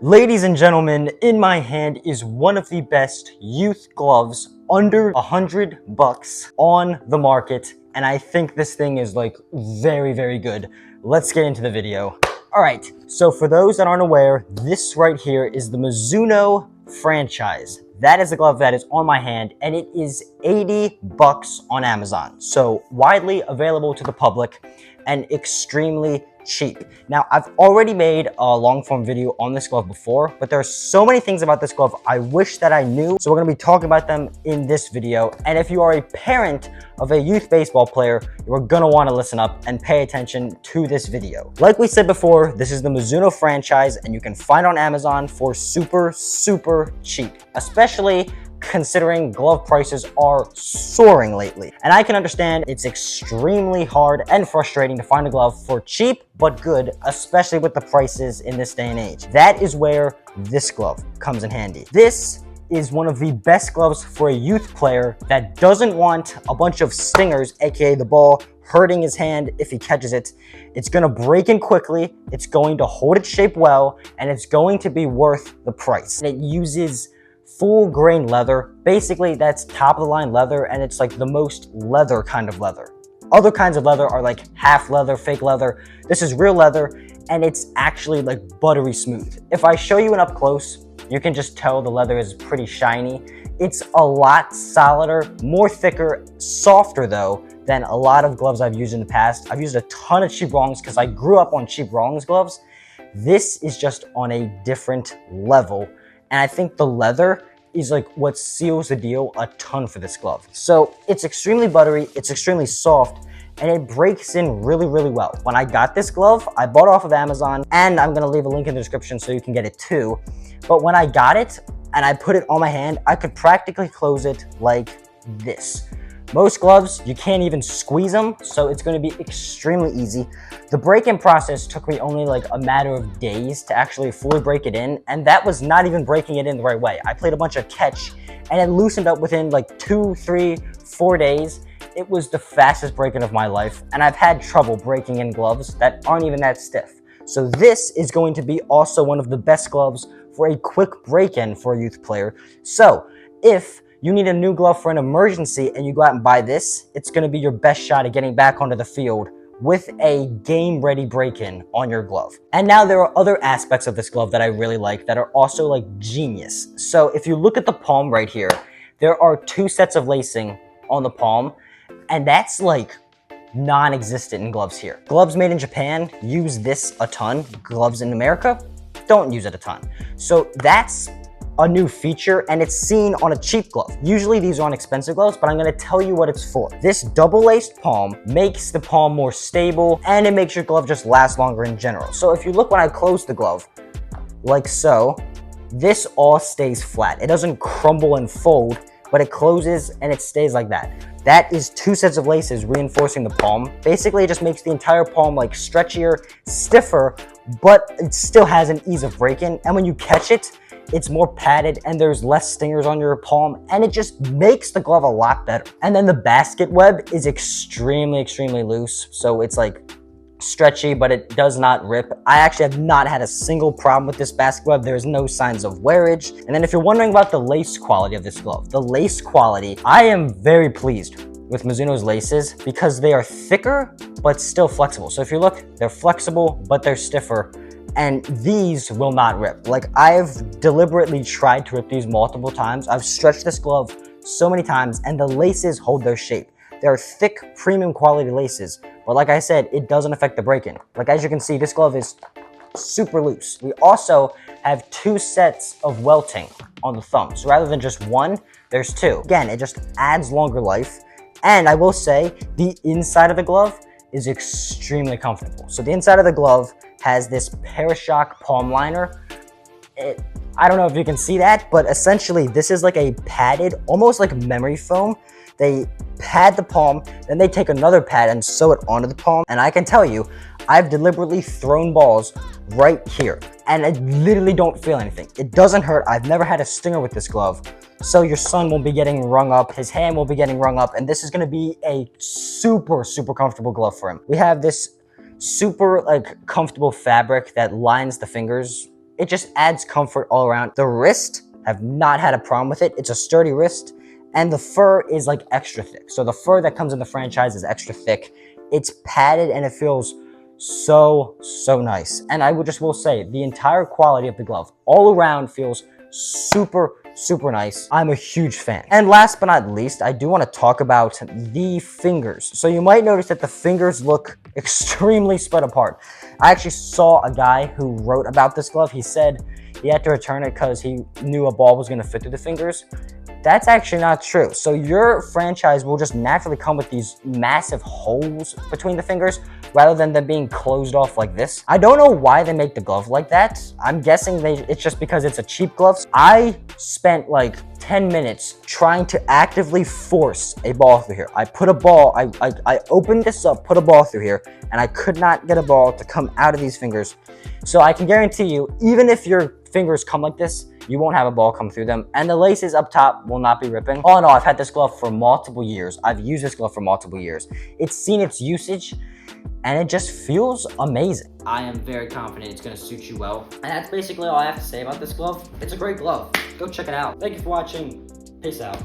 Ladies and gentlemen, in my hand is one of the best youth gloves under $100 on the market, and I think this thing is like very good. Let's get into the video. All right, so for those that aren't aware, this right here is the Mizuno franchise. That is the glove that is on my hand, and it is $80 on Amazon. So widely available to the public and extremely cheap. Now, I've already made a long form video on this glove before, but there are so many things about this glove I wish that I knew. So we're gonna be talking about them in this video. And if you are a parent of a youth baseball player, you're gonna wanna listen up and pay attention to this video. Like we said before, this is the Mizuno franchise and you can find it on Amazon for super cheap, especially considering glove prices are soaring lately. And I can understand it's extremely hard and frustrating to find a glove for cheap but good, especially with the prices in this day and age. That is where this glove comes in handy. This is one of the best gloves for a youth player that doesn't want a bunch of stingers, aka the ball, hurting his hand if he catches it. It's gonna break in quickly, it's going to hold its shape well, and it's going to be worth the price. And it uses full grain leather. Basically, that's top of the line leather, and it's like the most leather kind of leather. Other kinds of leather are like half leather, fake leather. This is real leather, and it's actually like buttery smooth. If I show you an up close, you can just tell the leather is pretty shiny. It's a lot solider, more thicker, softer though, than a lot of gloves I've used in the past. I've used a ton of cheap wrongs because I grew up on cheap wrongs gloves. This is just on a different level. And I think the leather is like what seals the deal a ton for this glove. So it's extremely buttery, it's extremely soft, and it breaks in really well. When I got this glove, I bought it off of Amazon, and I'm gonna leave a link in the description so you can get it too. But when I got it and I put it on my hand, I could practically close it like this. Most gloves, you can't even squeeze them, so it's gonna be extremely easy. The break-in process took me only like a matter of days to actually fully break it in, and that was not even breaking it in the right way. I played a bunch of catch, and it loosened up within like 2, 3, 4 days. It was the fastest break-in of my life, and I've had trouble breaking in gloves that aren't even that stiff. So this is going to be also one of the best gloves for a quick break-in for a youth player. So if you need a new glove for an emergency and you go out and buy this, it's going to be your best shot at getting back onto the field with a game-ready break-in on your glove. And now there are other aspects of this glove that I really like that are also like genius. So if you look at the palm right here, there are 2 sets of lacing on the palm, and that's like non-existent in gloves here. Gloves made in Japan use this a ton. Gloves in America don't use it a ton. So that's a new feature, and it's seen on a cheap glove. Usually these are on expensive gloves, but I'm gonna tell you what it's for. This double-laced palm makes the palm more stable, and it makes your glove just last longer in general. So if you look when I close the glove, like so, this all stays flat. It doesn't crumble and fold, but it closes and it stays like that. That is 2 sets of laces reinforcing the palm. Basically, it just makes the entire palm like stretchier, stiffer, but it still has an ease of break-in, and when you catch it, it's more padded and there's less stingers on your palm, and it just makes the glove a lot better. And then the basket web is extremely loose, so it's like stretchy, but it does not rip. I actually have not had a single problem with this basket web. There's no signs of wearage. And then if you're wondering about the lace quality of this glove, the lace quality, I am very pleased with Mizuno's laces because they are thicker but still flexible. So if you look, they're flexible but they're stiffer, and these will not rip. Like, I've deliberately tried to rip these multiple times. I've stretched this glove so many times, and the laces hold their shape. They're thick, premium quality laces, but like I said, it doesn't affect the break-in. Like, as you can see, this glove is super loose. We also have 2 sets of welting on the thumb. So rather than just 1, there's 2. Again, it just adds longer life. And I will say, the inside of the glove is extremely comfortable. So the inside of the glove has this Parashock palm liner. I don't know if you can see that, but essentially this is like a padded, almost like memory foam. They pad the palm, then they take another pad and sew it onto the palm. And I can tell you, I've deliberately thrown balls right here, and I literally don't feel anything. It doesn't hurt. I've never had a stinger with this glove. So your son won't be getting rung up, his hand won't be getting rung up, and this is gonna be a super comfortable glove for him. We have this super like comfortable fabric that lines the fingers It just adds comfort all around. The wrist, have not had a problem with it. It's a sturdy wrist, and the fur is like extra thick. So the fur that comes in the franchise is extra thick. It's padded and it feels so nice. And I will say the entire quality of the glove all around feels super nice. I'm a huge fan. And last but not least, I do want to talk about the fingers. So you might notice that the fingers look extremely spread apart. I actually saw a guy who wrote about this glove. He said he had to return it because he knew a ball was going to fit through the fingers. That's actually not true. So your franchise will just naturally come with these massive holes between the fingers rather than them being closed off like this. I don't know why they make the glove like that. I'm guessing it's just because it's a cheap glove. I spent like 10 minutes trying to actively force a ball through here. I put a ball, I opened this up, put a ball through here, and I could not get a ball to come out of these fingers. So I can guarantee you, even if your fingers come like this, you won't have a ball come through them, and the laces up top will not be ripping. All in all, I've had this glove for multiple years. I've used this glove for multiple years. It's seen its usage, and it just feels amazing. I am very confident it's gonna suit you well. And that's basically all I have to say about this glove. It's a great glove. Go check it out. Thank you for watching. Peace out.